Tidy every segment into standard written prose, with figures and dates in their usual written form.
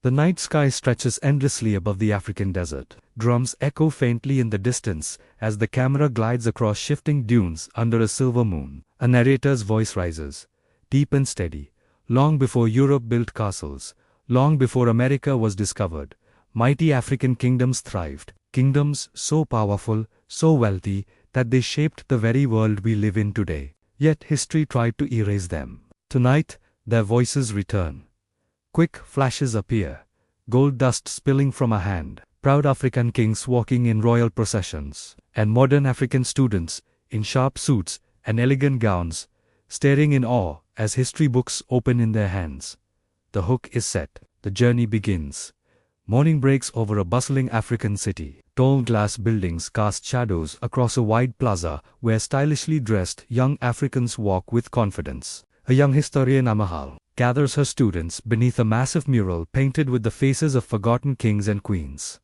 The night sky stretches endlessly above the African desert. Drums echo faintly in the distance as the camera glides across shifting dunes under a silver moon. A narrator's voice rises, deep and steady. Long before Europe built castles, long before America was discovered, mighty African kingdoms thrived. Kingdoms so powerful, so wealthy, that they shaped the very world we live in today. Yet history tried to erase them. Tonight, their voices return. Quick flashes appear, gold dust spilling from a hand, proud African kings walking in royal processions, and modern African students, in sharp suits and elegant gowns, staring in awe as history books open in their hands. The hook is set, the journey begins. Morning breaks over a bustling African city. Tall glass buildings cast shadows across a wide plaza where stylishly dressed young Africans walk with confidence. A young historian, Amahal, gathers her students beneath a massive mural painted with the faces of forgotten kings and queens.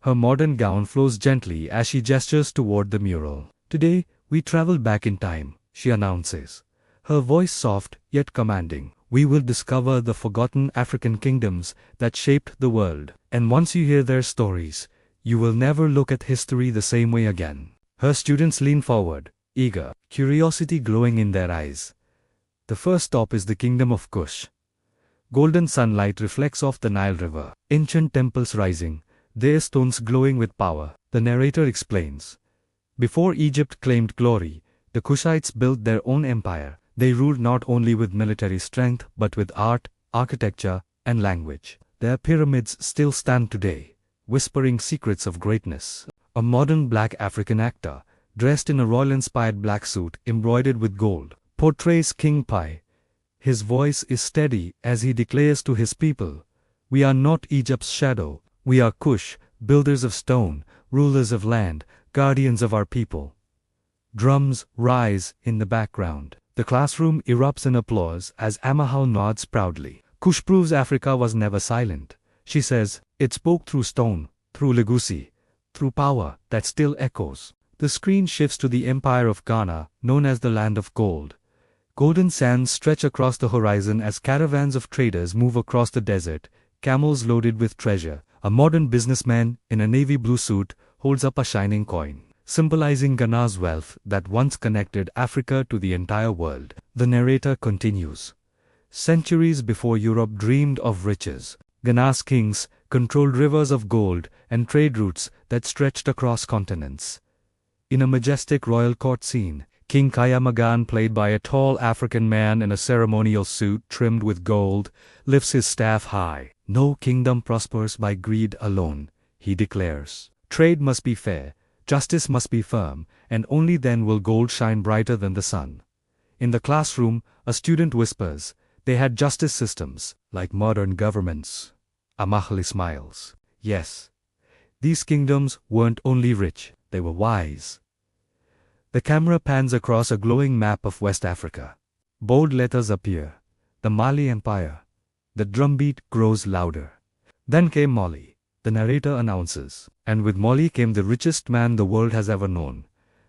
Her modern gown flows gently as she gestures toward the mural. Today, we travel back in time, she announces. Her voice soft yet commanding. We will discover the forgotten African kingdoms that shaped the world. And once you hear their stories, you will never look at history the same way again. Her students lean forward, eager, curiosity glowing in their eyes. The first stop is the kingdom of Kush. Golden sunlight reflects off the Nile River. Ancient temples rising, their stones glowing with power. The narrator explains. Before Egypt claimed glory, the Kushites built their own empire. They ruled not only with military strength but with art, architecture, and language. Their pyramids still stand today, whispering secrets of greatness. A modern black African actor, dressed in a royal-inspired black suit embroidered with gold, portrays King Pi. His voice is steady as he declares to his people, "We are not Egypt's shadow, we are Kush, builders of stone, rulers of land, guardians of our people." Drums rise in the background. The classroom erupts in applause as Amahal nods proudly. Kush proves Africa was never silent. She says, it spoke through stone, through legacy, through power that still echoes. The screen shifts to the empire of Ghana, known as the Land of Gold. Golden sands stretch across the horizon as caravans of traders move across the desert, camels loaded with treasure. A modern businessman in a navy blue suit holds up a shining coin, symbolizing Ghana's wealth that once connected Africa to the entire world. The narrator continues. Centuries before Europe dreamed of riches, Ghana's kings controlled rivers of gold and trade routes that stretched across continents. In a majestic royal court scene, King Kayamagan, played by a tall African man in a ceremonial suit trimmed with gold, lifts his staff high. No kingdom prospers by greed alone, he declares. Trade must be fair, justice must be firm, and only then will gold shine brighter than the sun. In the classroom, a student whispers, they had justice systems, like modern governments. Amahali smiles. Yes. These kingdoms weren't only rich, they were wise. The camera pans across a glowing map of West Africa. Bold letters appear. The Mali Empire. The drumbeat grows louder. Then came Mali, the narrator announces. And with Mali came the richest man the world has ever known.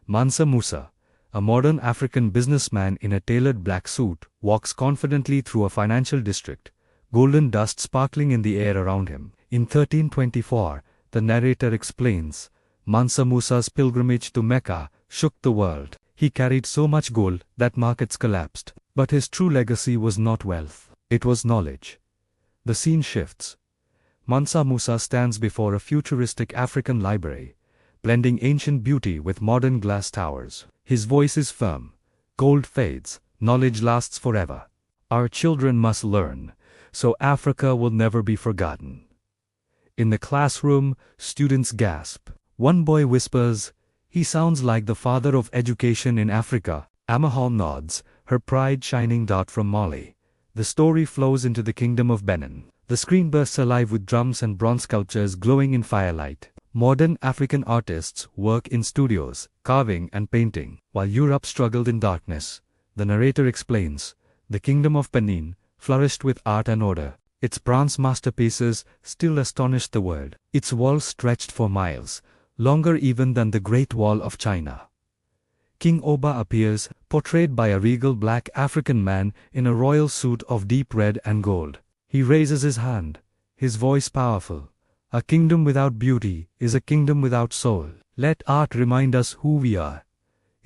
Mansa Musa, a modern African businessman in a tailored black suit, walks confidently through a financial district, golden dust sparkling in the air around him. In 1324, the narrator explains, Mansa Musa's pilgrimage to Mecca shook the world. He carried so much gold that markets collapsed. But his true legacy was not wealth, it was knowledge. The scene shifts. Mansa Musa stands before a futuristic African library, blending ancient beauty with modern glass towers. His voice is firm. Gold fades, knowledge lasts forever. Our children must learn, so Africa will never be forgotten. In the classroom, students gasp. One boy whispers, he sounds like the father of education in Africa. Amahal nods, her pride shining dot from Mali. The story flows into the kingdom of Benin. The screen bursts alive with drums and bronze sculptures glowing in firelight. Modern African artists work in studios, carving and painting. While Europe struggled in darkness, the narrator explains, the kingdom of Benin flourished with art and order. Its bronze masterpieces still astonished the world. Its walls stretched for miles, longer even than the Great Wall of China. King Oba appears, portrayed by a regal black African man in a royal suit of deep red and gold. He raises his hand, his voice powerful. A kingdom without beauty is a kingdom without soul. Let art remind us who we are.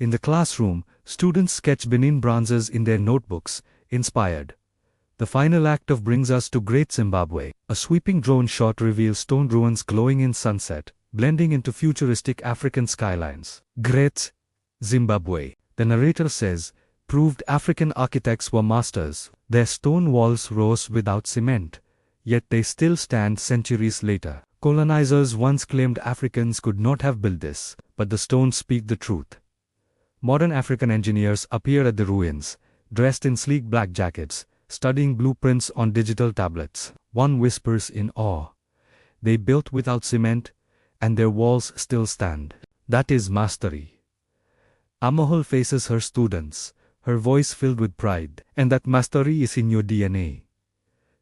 In the classroom, students sketch Benin bronzes in their notebooks, inspired. The final act brings us to Great Zimbabwe. A sweeping drone shot reveals stone ruins glowing in sunset, blending into futuristic African skylines. Great Zimbabwe, the narrator says, proved African architects were masters. Their stone walls rose without cement, yet they still stand centuries later. Colonizers once claimed Africans could not have built this, but the stones speak the truth. Modern African engineers appear at the ruins, dressed in sleek black jackets, studying blueprints on digital tablets. One whispers in awe. They built without cement, and their walls still stand. That is mastery. Amahul faces her students, her voice filled with pride, and that mastery is in your DNA.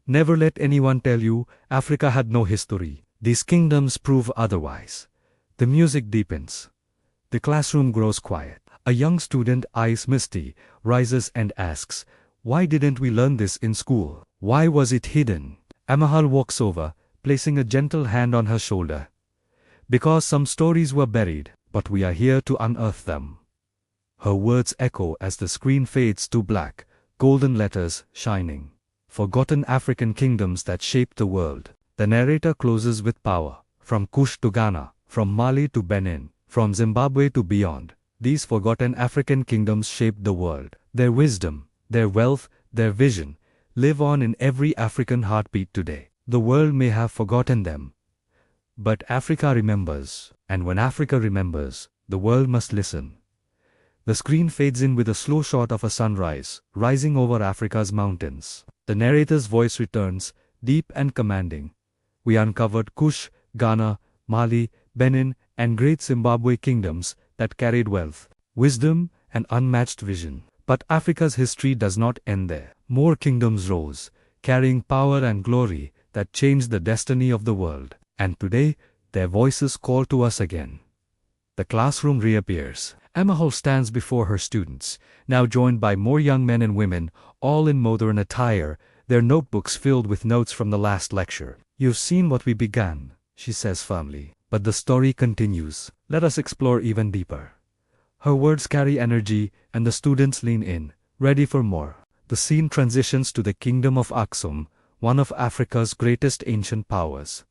Never let anyone tell you Africa had no history. These kingdoms prove otherwise. The music deepens. The classroom grows quiet. A young student, eyes misty, rises and asks, "Why didn't we learn this in school? Why was it hidden?" Amahal walks over, placing a gentle hand on her shoulder. "Because some stories were buried, but we are here to unearth them." Her words echo as the screen fades to black, golden letters shining. Forgotten African kingdoms that shaped the world. The narrator closes with power. From Kush to Ghana, from Mali to Benin, from Zimbabwe to beyond, these forgotten African kingdoms shaped the world. Their wisdom, their wealth, their vision, live on in every African heartbeat today. The world may have forgotten them, but Africa remembers, and when Africa remembers, the world must listen. The screen fades in with a slow shot of a sunrise, rising over Africa's mountains. The narrator's voice returns, deep and commanding. We uncovered Kush, Ghana, Mali, Benin, and great Zimbabwe kingdoms that carried wealth, wisdom, and unmatched vision. But Africa's history does not end there. More kingdoms rose, carrying power and glory that changed the destiny of the world. And today, their voices call to us again. The classroom reappears. Amahal stands before her students, now joined by more young men and women, all in modern attire, their notebooks filled with notes from the last lecture. "You've seen what we began," she says firmly. "But the story continues. Let us explore even deeper." Her words carry energy, and the students lean in, ready for more. The scene transitions to the kingdom of Aksum, one of Africa's greatest ancient powers.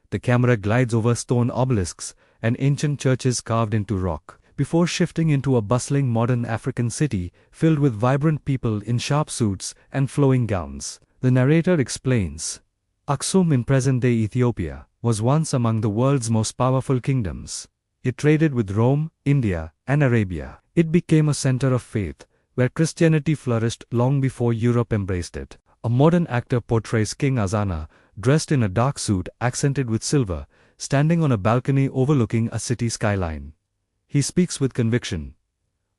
The camera glides over stone obelisks and ancient churches carved into rock, before shifting into a bustling modern African city filled with vibrant people in sharp suits and flowing gowns. The narrator explains, Aksum in present-day Ethiopia was once among the world's most powerful kingdoms. It traded with Rome, India, and Arabia. It became a center of faith, where Christianity flourished long before Europe embraced it. A modern actor portrays King Azana, dressed in a dark suit accented with silver, standing on a balcony overlooking a city skyline. He speaks with conviction.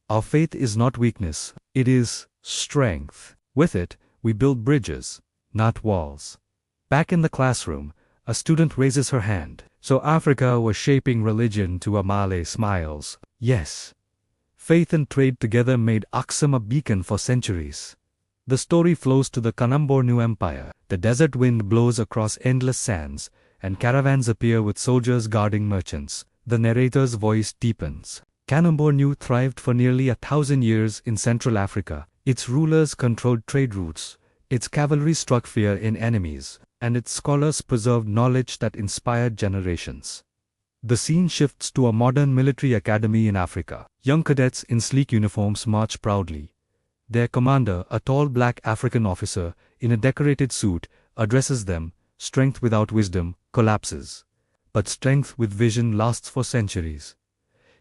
Our faith is not weakness, it is strength. With it, we build bridges, not walls. Back in the classroom, a student raises her hand. So Africa was shaping religion to Amale smiles. Yes. Faith and trade together made Aksum a beacon for centuries. The story flows to the Kanem-Bornu Empire. The desert wind blows across endless sands, and caravans appear with soldiers guarding merchants. The narrator's voice deepens. Kanem-Bornu thrived for nearly 1,000 years in Central Africa. Its rulers controlled trade routes. Its cavalry struck fear in enemies, and its scholars preserved knowledge that inspired generations. The scene shifts to a modern military academy in Africa. Young cadets in sleek uniforms march proudly. Their commander, a tall black African officer in a decorated suit, addresses them. Strength without wisdom collapses. But strength with vision lasts for centuries.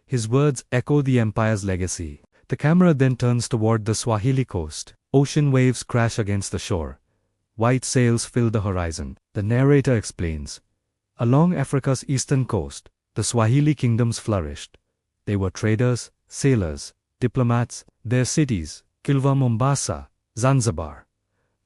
His words echo the empire's legacy. The camera then turns toward the Swahili coast. Ocean waves crash against the shore. White sails fill the horizon. The narrator explains. Along Africa's eastern coast, the Swahili kingdoms flourished. They were traders, sailors, diplomats. Their cities, Kilwa, Mombasa, Zanzibar,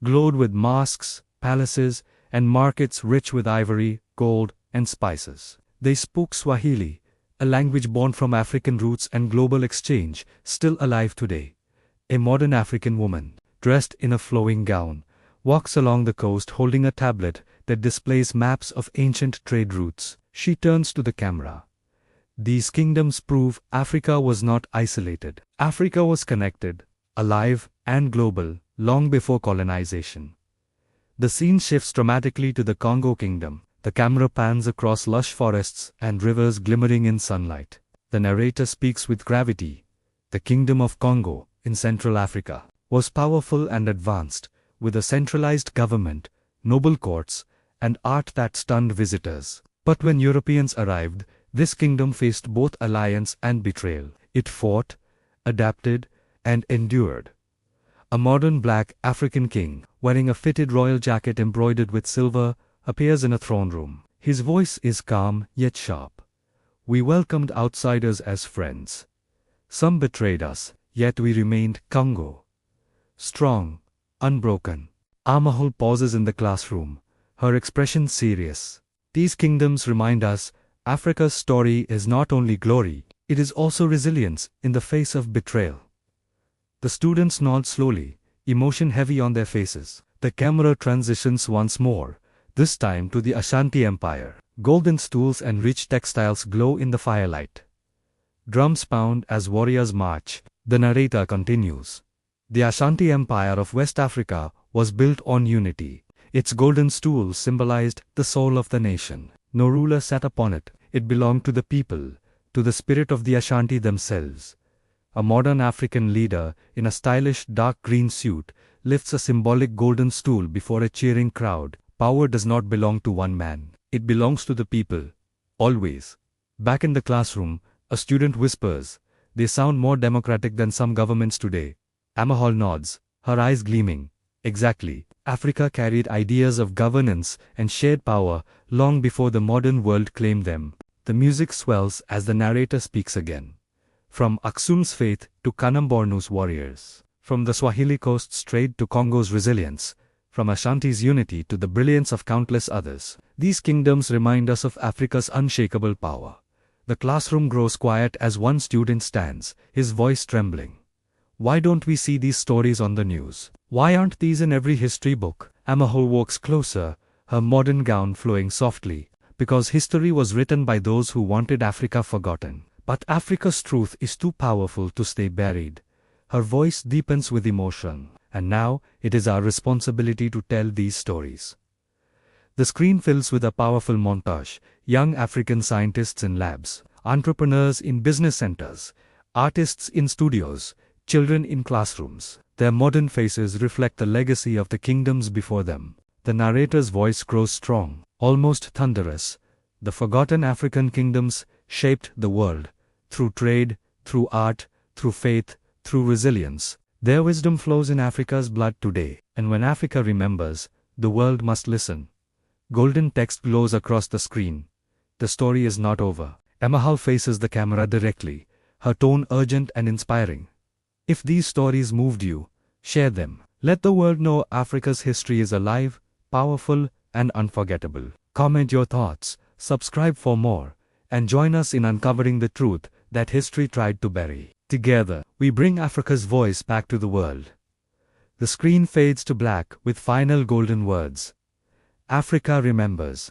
glowed with mosques, palaces, and markets rich with ivory, gold, and spices. They spoke Swahili, a language born from African roots and global exchange, still alive today. A modern African woman, dressed in a flowing gown, walks along the coast holding a tablet that displays maps of ancient trade routes. She turns to the camera. These kingdoms prove Africa was not isolated. Africa was connected, alive, and global, long before colonization. The scene shifts dramatically to the Congo Kingdom. The camera pans across lush forests and rivers glimmering in sunlight. The narrator speaks with gravity. The Kingdom of Congo, in Central Africa, was powerful and advanced, with a centralized government, noble courts, and art that stunned visitors. But when Europeans arrived, this kingdom faced both alliance and betrayal. It fought, adapted, and endured. A modern black African king, wearing a fitted royal jacket embroidered with silver, appears in a throne room. His voice is calm yet sharp. We welcomed outsiders as friends. Some betrayed us, yet we remained Congo. Strong, unbroken. Amahul pauses in the classroom, her expression serious. These kingdoms remind us, Africa's story is not only glory, it is also resilience in the face of betrayal. The students nod slowly, emotion heavy on their faces. The camera transitions once more, this time to the Ashanti Empire. Golden stools and rich textiles glow in the firelight. Drums pound as warriors march. The narrator continues. The Ashanti Empire of West Africa was built on unity. Its golden stools symbolized the soul of the nation. No ruler sat upon it. It belonged to the people, to the spirit of the Ashanti themselves. A modern African leader, in a stylish dark green suit, lifts a symbolic golden stool before a cheering crowd. Power does not belong to one man. It belongs to the people. Always. Back in the classroom, a student whispers, "They sound more democratic than some governments today." Amahal nods, her eyes gleaming. Exactly. Africa carried ideas of governance and shared power long before the modern world claimed them. The music swells as the narrator speaks again. From Aksum's faith to Kanambornu's warriors. From the Swahili coast's trade to Congo's resilience. From Ashanti's unity to the brilliance of countless others. These kingdoms remind us of Africa's unshakable power. The classroom grows quiet as one student stands, his voice trembling. Why don't we see these stories on the news? Why aren't these in every history book? Amahul walks closer, her modern gown flowing softly. Because history was written by those who wanted Africa forgotten. But Africa's truth is too powerful to stay buried. Her voice deepens with emotion. And now, it is our responsibility to tell these stories. The screen fills with a powerful montage. Young African scientists in labs, entrepreneurs in business centers, artists in studios, children in classrooms. Their modern faces reflect the legacy of the kingdoms before them. The narrator's voice grows strong, almost thunderous. The forgotten African kingdoms shaped the world. Through trade, through art, through faith, through resilience. Their wisdom flows in Africa's blood today. And when Africa remembers, the world must listen. Golden text glows across the screen. The story is not over. Amahal faces the camera directly, her tone urgent and inspiring. If these stories moved you, share them. Let the world know Africa's history is alive, powerful, and unforgettable. Comment your thoughts, subscribe for more, and join us in uncovering the truth that history tried to bury. Together, we bring Africa's voice back to the world. The screen fades to black with final golden words. Africa remembers.